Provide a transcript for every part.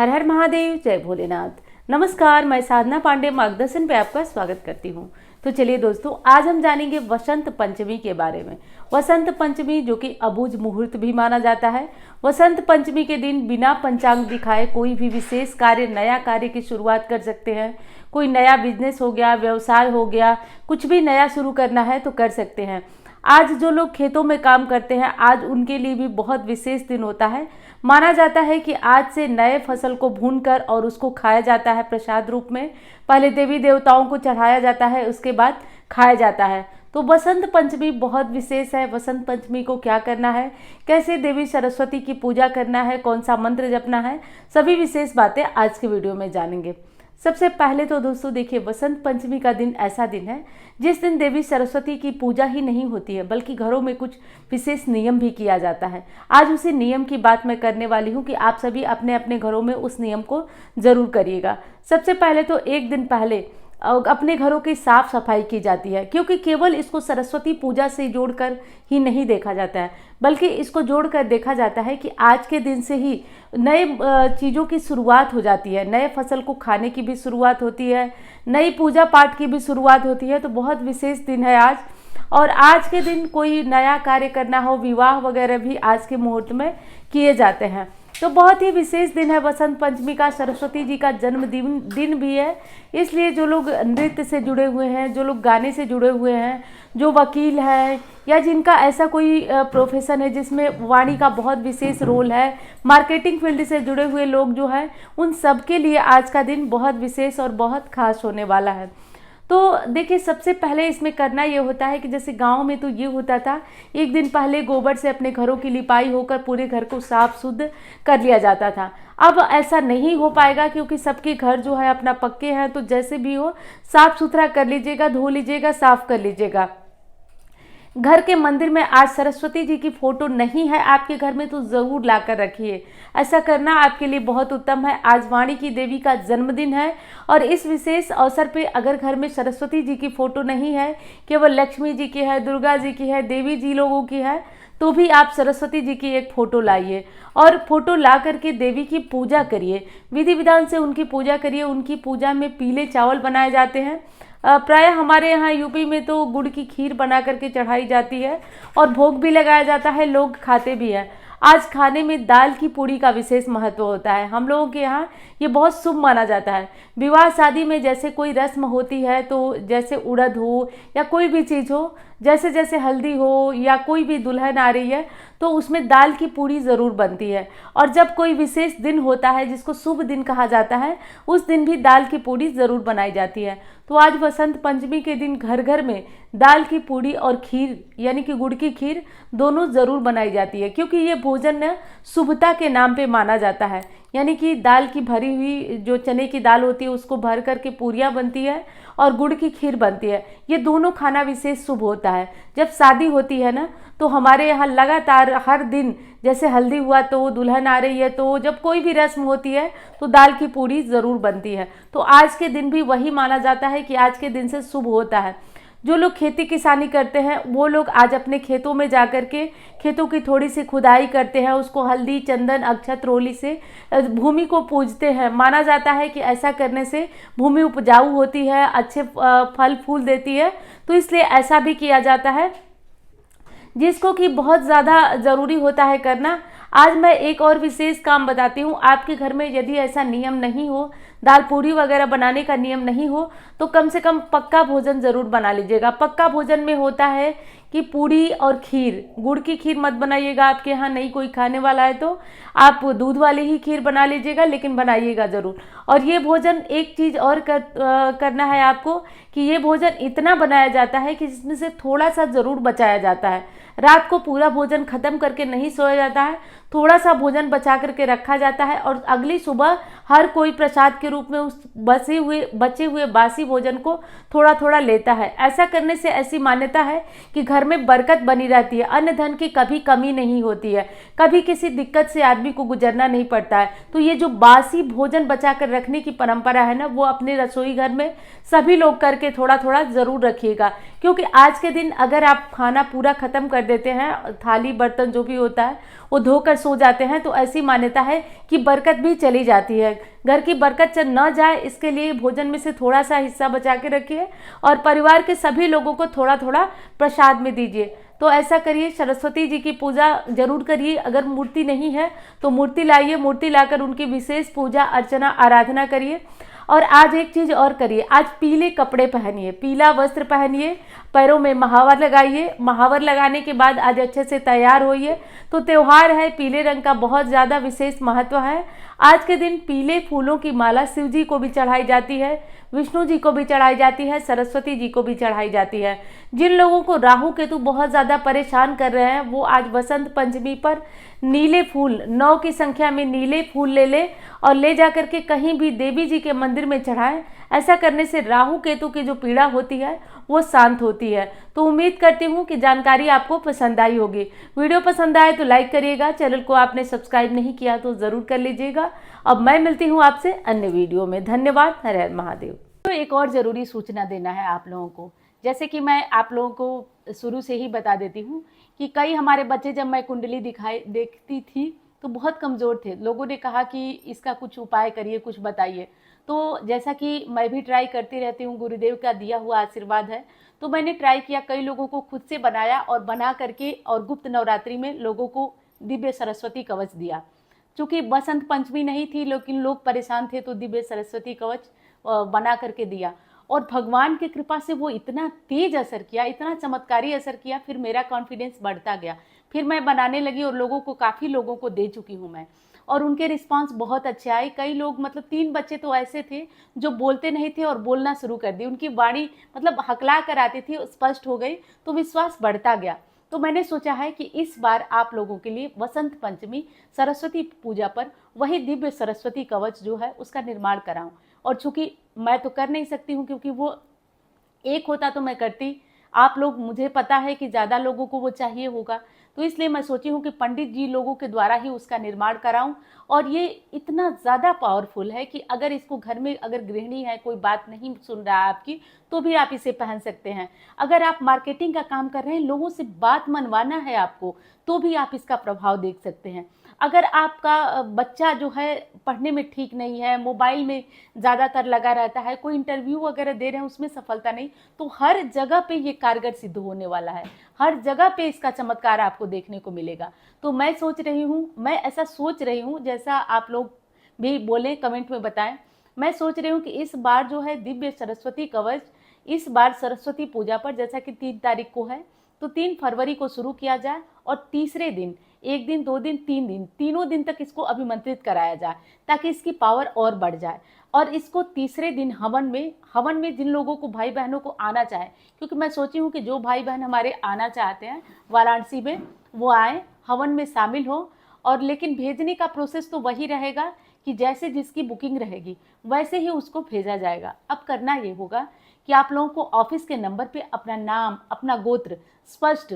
हर हर महादेव, जय भोलेनाथ। नमस्कार, मैं साधना पांडे मार्गदर्शन पे आपका स्वागत करती हूँ। तो चलिए दोस्तों, आज हम जानेंगे वसंत पंचमी के बारे में। वसंत पंचमी जो कि अबुझ मुहूर्त भी माना जाता है। वसंत पंचमी के दिन बिना पंचांग दिखाए कोई भी विशेष कार्य, नया कार्य की शुरुआत कर सकते हैं। कोई नया बिजनेस हो गया, व्यवसाय हो गया, कुछ भी नया शुरू करना है तो कर सकते हैं। आज जो लोग खेतों में काम करते हैं, आज उनके लिए भी बहुत विशेष दिन होता है। माना जाता है कि आज से नए फसल को भूनकर और उसको खाया जाता है प्रसाद रूप में। पहले देवी देवताओं को चढ़ाया जाता है, उसके बाद खाया जाता है। तो बसंत पंचमी बहुत विशेष है। बसंत पंचमी को क्या करना है, कैसे देवी सरस्वती की पूजा करना है, कौन सा मंत्र जपना है, सभी विशेष बातें आज के वीडियो में जानेंगे। सबसे पहले तो दोस्तों देखिए, बसंत पंचमी का दिन ऐसा दिन है जिस दिन देवी सरस्वती की पूजा ही नहीं होती है, बल्कि घरों में कुछ विशेष नियम भी किया जाता है। आज उसी नियम की बात मैं करने वाली हूँ कि आप सभी अपने अपने घरों में उस नियम को ज़रूर करिएगा। सबसे पहले तो एक दिन पहले अपने घरों की साफ सफाई की जाती है, क्योंकि केवल इसको सरस्वती पूजा से जोड़कर ही नहीं देखा जाता है, बल्कि इसको जोड़कर देखा जाता है कि आज के दिन से ही नए चीज़ों की शुरुआत हो जाती है। नए फसल को खाने की भी शुरुआत होती है, नई पूजा पाठ की भी शुरुआत होती है। तो बहुत विशेष दिन है आज। और आज के दिन कोई नया कार्य करना हो, विवाह वगैरह भी आज के मुहूर्त में किए जाते हैं। तो बहुत ही विशेष दिन है बसंत पंचमी का। सरस्वती जी का जन्मदिन भी है, इसलिए जो लोग नृत्य से जुड़े हुए हैं, जो लोग गाने से जुड़े हुए हैं, जो वकील हैं या जिनका ऐसा कोई प्रोफेशन है जिसमें वाणी का बहुत विशेष रोल है, मार्केटिंग फील्ड से जुड़े हुए लोग जो हैं, उन सब के लिए आज का दिन बहुत विशेष और बहुत खास होने वाला है। तो देखिए, सबसे पहले इसमें करना ये होता है कि जैसे गांव में तो ये होता था, एक दिन पहले गोबर से अपने घरों की लिपाई होकर पूरे घर को साफ शुद्ध कर लिया जाता था। अब ऐसा नहीं हो पाएगा, क्योंकि सबके घर जो है अपना पक्के हैं। तो जैसे भी हो साफ सुथरा कर लीजिएगा, धो लीजिएगा, साफ कर लीजिएगा। घर के मंदिर में आज सरस्वती जी की फोटो नहीं है आपके घर में तो ज़रूर ला कर रखिए। ऐसा करना आपके लिए बहुत उत्तम है। आज वाणी की देवी का जन्मदिन है और इस विशेष अवसर पे अगर घर में सरस्वती जी की फोटो नहीं है, केवल लक्ष्मी जी की है, दुर्गा जी की है, देवी जी लोगों की है, तो भी आप सरस्वती जी की एक फ़ोटो लाइए और फोटो ला करके देवी की पूजा करिए। विधि विधान से उनकी पूजा करिए। उनकी पूजा में पीले चावल बनाए जाते हैं। प्रायः हमारे यहाँ यूपी में तो गुड़ की खीर बना करके चढ़ाई जाती है और भोग भी लगाया जाता है, लोग खाते भी हैं। आज खाने में दाल की पूड़ी का विशेष महत्व होता है। हम लोगों के यहाँ ये बहुत शुभ माना जाता है। विवाह शादी में जैसे कोई रस्म होती है, तो जैसे उड़द हो या कोई भी चीज़ हो, जैसे जैसे हल्दी हो या कोई भी दुल्हन आ रही है, तो उसमें दाल की पूड़ी ज़रूर बनती है। और जब कोई विशेष दिन होता है जिसको शुभ दिन कहा जाता है, उस दिन भी दाल की पूड़ी ज़रूर बनाई जाती है। तो आज बसंत पंचमी के दिन घर घर में दाल की पूड़ी और खीर यानी कि गुड़ की खीर दोनों ज़रूर बनाई जाती है, क्योंकि ये भोजन शुभता के नाम पे माना जाता है। यानी कि दाल की भरी हुई जो चने की दाल होती है उसको भर करके पूरियाँ बनती है और गुड़ की खीर बनती है। ये दोनों खाना विशेष शुभ होता है। जब शादी होती है ना, तो हमारे यहाँ लगातार हर दिन, जैसे हल्दी हुआ तो दुल्हन आ रही है, तो जब कोई भी रस्म होती है तो दाल की पूड़ी ज़रूर बनती है। तो आज के दिन भी वही माना जाता है कि आज के दिन से शुभ होता है। जो लोग खेती किसानी करते हैं वो लोग आज अपने खेतों में जा कर के खेतों की थोड़ी सी खुदाई करते हैं, उसको हल्दी, चंदन, अक्षत, रोली से भूमि को पूजते हैं। माना जाता है कि ऐसा करने से भूमि उपजाऊ होती है, अच्छे फल फूल देती है, तो इसलिए ऐसा भी किया जाता है, जिसको कि बहुत ज़्यादा ज़रूरी होता है करना। आज मैं एक और विशेष काम बताती हूँ। आपके घर में यदि ऐसा नियम नहीं हो, दाल पूड़ी वगैरह बनाने का नियम नहीं हो, तो कम से कम पक्का भोजन ज़रूर बना लीजिएगा। पक्का भोजन में होता है कि पूड़ी और खीर, गुड़ की खीर मत बनाइएगा। आपके यहाँ नहीं कोई खाने वाला है तो आप दूध वाली ही खीर बना लीजिएगा, लेकिन बनाइएगा ज़रूर। और ये भोजन एक चीज़ और करना है आपको कि ये भोजन इतना बनाया जाता है कि जिसमें से थोड़ा सा ज़रूर बचाया जाता है। रात को पूरा भोजन खत्म करके नहीं सोया जाता है, थोड़ा सा भोजन बचा करके रखा जाता है और अगली सुबह हर कोई प्रसाद के रूप में उस बचे हुए बासी भोजन को थोड़ा थोड़ा लेता है। ऐसा करने से ऐसी मान्यता है कि घर में बरकत बनी रहती है, अन्न धन की कभी कमी नहीं होती है, कभी किसी दिक्कत से आदमी को गुजरना नहीं पड़ता है। तो ये जो बासी भोजन बचा कर रखने की परंपरा है ना, वो अपने रसोई घर में सभी लोग करके थोड़ा थोड़ा ज़रूर रखिएगा, क्योंकि आज के दिन अगर आप खाना पूरा खत्म कर कर देते हैं, थाली बर्तन जो भी होता है वो धोकर सो जाते हैं, तो ऐसी मान्यता है कि बरकत भी चली जाती है। घर की बरकत न जाए इसके लिए भोजन में से थोड़ा सा हिस्सा बचा के रखिए और परिवार के सभी लोगों को थोड़ा थोड़ा प्रसाद में दीजिए। तो ऐसा करिए, सरस्वती जी की पूजा जरूर करिए। अगर मूर्ति नहीं है तो मूर्ति लाइए, मूर्ति लाकर उनकी विशेष पूजा अर्चना आराधना करिए। और आज एक चीज़ और करिए, आज पीले कपड़े पहनिए, पीला वस्त्र पहनिए, पैरों में महावर लगाइए। महावर लगाने के बाद आज अच्छे से तैयार होइए। तो त्यौहार है, पीले रंग का बहुत ज़्यादा विशेष महत्व है। आज के दिन पीले फूलों की माला शिव जी को भी चढ़ाई जाती है, विष्णु जी को भी चढ़ाई जाती है, सरस्वती जी को भी चढ़ाई जाती है। जिन लोगों को राहु केतु बहुत ज़्यादा परेशान कर रहे हैं वो आज वसंत पंचमी पर नीले फूल, 9 की संख्या में नीले फूल ले और ले जा करके कहीं भी देवी जी के मंदिर में चढ़ाएं। ऐसा करने से राहु केतु की जो पीड़ा होती है वो शांत होती है। तो उम्मीद करती हूँ कि जानकारी आपको पसंद आई होगी। वीडियो पसंद आए तो लाइक करिएगा, चैनल को आपने सब्सक्राइब नहीं किया तो ज़रूर कर लीजिएगा। अब मैं मिलती हूँ आपसे अन्य वीडियो में। धन्यवाद। हर हर महादेव। तो एक और ज़रूरी सूचना देना है आप लोगों को, जैसे कि मैं आप लोगों को शुरू से ही बता देती हूँ कि कई हमारे बच्चे जब मैं कुंडली देखती थी तो बहुत कमज़ोर थे। लोगों ने कहा कि इसका कुछ उपाय करिए, कुछ बताइए। तो जैसा कि मैं भी ट्राई करती रहती हूँ, गुरुदेव का दिया हुआ आशीर्वाद है, तो मैंने ट्राई किया, कई लोगों को खुद से बनाया और बना करके और गुप्त नवरात्रि में लोगों को दिव्य सरस्वती कवच दिया। चूँकि बसंत पंचमी नहीं थी लेकिन लोग परेशान थे तो दिव्य सरस्वती कवच बना करके दिया और भगवान की कृपा से वो इतना तेज असर किया, इतना चमत्कारी असर किया, फिर मेरा कॉन्फिडेंस बढ़ता गया। फिर मैं बनाने लगी और लोगों को, काफ़ी लोगों को दे चुकी हूँ मैं, और उनके रिस्पांस बहुत अच्छे आए। कई लोग, मतलब 3 बच्चे तो ऐसे थे जो बोलते नहीं थे और बोलना शुरू कर दी, उनकी वाणी मतलब हकला कर आती थी, स्पष्ट हो गई, तो विश्वास बढ़ता गया। तो मैंने सोचा है कि इस बार आप लोगों के लिए वसंत पंचमी सरस्वती पूजा पर वही दिव्य सरस्वती कवच जो है उसका निर्माण कराऊं। और चूंकि मैं तो कर नहीं सकती हूं क्योंकि वो एक होता तो मैं करती, आप लोग, मुझे पता है कि ज़्यादा लोगों को वो चाहिए होगा, तो इसलिए मैं सोची हूँ कि पंडित जी लोगों के द्वारा ही उसका निर्माण कराऊं। और ये इतना ज़्यादा पावरफुल है कि अगर इसको घर में, अगर गृहिणी है, कोई बात नहीं सुन रहा है आपकी, तो भी आप इसे पहन सकते हैं। अगर आप मार्केटिंग का काम कर रहे हैं, लोगों से बात मनवाना है आपको, तो भी आप इसका प्रभाव देख सकते हैं। अगर आपका बच्चा जो है पढ़ने में ठीक नहीं है, मोबाइल में ज़्यादातर लगा रहता है, कोई इंटरव्यू वगैरह दे रहे हैं उसमें सफलता नहीं, तो हर जगह पे ये कारगर सिद्ध होने वाला है। हर जगह पे इसका चमत्कार आपको देखने को मिलेगा। तो मैं सोच रही हूँ, मैं ऐसा सोच रही हूँ, जैसा आप लोग भी बोलें, कमेंट में बताएं। मैं सोच रही हूँ कि इस बार जो है दिव्य सरस्वती कवच, इस बार सरस्वती पूजा पर, जैसा कि 3 तारीख को है, तो 3 फरवरी को शुरू किया जाए और तीसरे दिन, 1 दिन, 2 दिन, 3 दिन, तीनों दिन तक इसको अभिमंत्रित कराया जाए ताकि इसकी पावर और बढ़ जाए। और इसको तीसरे दिन हवन में जिन लोगों को, भाई बहनों को आना चाहे, क्योंकि मैं सोची हूँ कि जो भाई बहन हमारे आना चाहते हैं वाराणसी में, वो आए, हवन में शामिल हो। और लेकिन भेजने का प्रोसेस तो वही रहेगा कि जैसे जिसकी बुकिंग रहेगी वैसे ही उसको भेजा जाएगा। अब करना ये होगा कि आप लोगों को ऑफिस के नंबर पे अपना नाम, अपना गोत्र स्पष्ट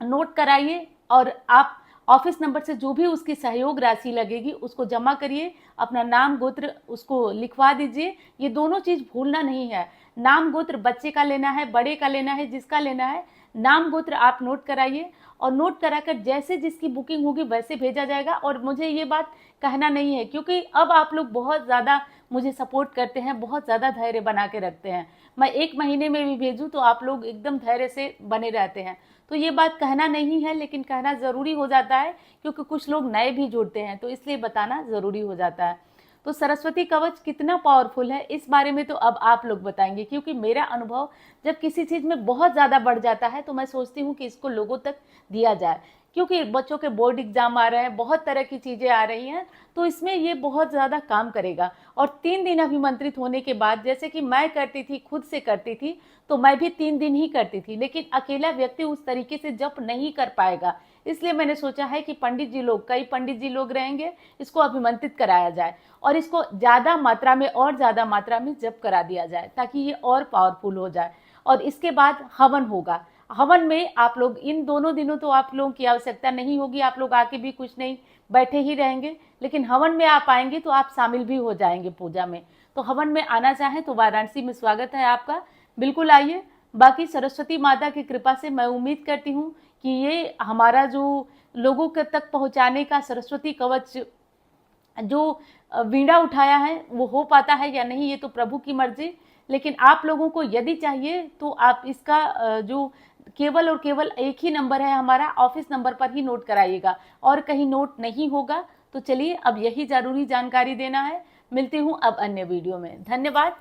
नोट कराइए और आप ऑफिस नंबर से जो भी उसकी सहयोग राशि लगेगी उसको जमा करिए, अपना नाम गोत्र उसको लिखवा दीजिए। ये दोनों चीज़ भूलना नहीं है। नाम गोत्र बच्चे का लेना है, बड़े का लेना है, जिसका लेना है, नाम गोत्र आप नोट कराइए और नोट कराकर जैसे जिसकी बुकिंग होगी वैसे भेजा जाएगा। और मुझे ये बात कहना नहीं है क्योंकि अब आप लोग बहुत ज़्यादा मुझे सपोर्ट करते हैं, बहुत ज़्यादा धैर्य बना के रखते हैं। मैं 1 महीने में भी भेजूँ तो आप लोग एकदम धैर्य से बने रहते हैं। तो ये बात कहना नहीं है लेकिन कहना ज़रूरी हो जाता है क्योंकि कुछ लोग नए भी जुड़ते हैं, तो इसलिए बताना ज़रूरी हो जाता है। तो सरस्वती कवच कितना पावरफुल है इस बारे में तो अब आप लोग बताएंगे, क्योंकि मेरा अनुभव जब किसी चीज़ में बहुत ज़्यादा बढ़ जाता है तो मैं सोचती हूँ कि इसको लोगों तक दिया जाए, क्योंकि बच्चों के बोर्ड एग्जाम आ रहे हैं, बहुत तरह की चीज़ें आ रही हैं, तो इसमें ये बहुत ज़्यादा काम करेगा। और 3 दिन अभिमंत्रित होने के बाद, जैसे कि मैं करती थी, खुद से करती थी, तो मैं भी 3 दिन ही करती थी, लेकिन अकेला व्यक्ति उस तरीके से जप नहीं कर पाएगा। इसलिए मैंने सोचा है कि पंडित जी लोग, कई पंडित जी लोग रहेंगे, इसको अभिमंत्रित कराया जाए और इसको ज़्यादा मात्रा में और ज़्यादा मात्रा में जप करा दिया जाए ताकि ये और पावरफुल हो जाए। और इसके बाद हवन होगा। हवन में आप लोग इन दोनों दिनों तो आप लोगों की आवश्यकता नहीं होगी, आप लोग आके भी कुछ नहीं, बैठे ही रहेंगे, लेकिन हवन में आप आएंगे तो आप शामिल भी हो जाएंगे पूजा में। तो हवन में आना चाहें तो वाराणसी में स्वागत है आपका, बिल्कुल आइए। बाकी सरस्वती माता की कृपा से मैं उम्मीद करती हूँ कि ये हमारा जो लोगों के तक पहुंचाने का सरस्वती कवच जो वीणा उठाया है वो हो पाता है या नहीं, ये तो प्रभु की मर्जी। लेकिन आप लोगों को यदि चाहिए तो आप इसका जो केवल और केवल एक ही नंबर है हमारा, ऑफिस नंबर पर ही नोट कराइएगा और कहीं नोट नहीं होगा। तो चलिए, अब यही जरूरी जानकारी देना है। मिलती हूँ अब अन्य वीडियो में। धन्यवाद।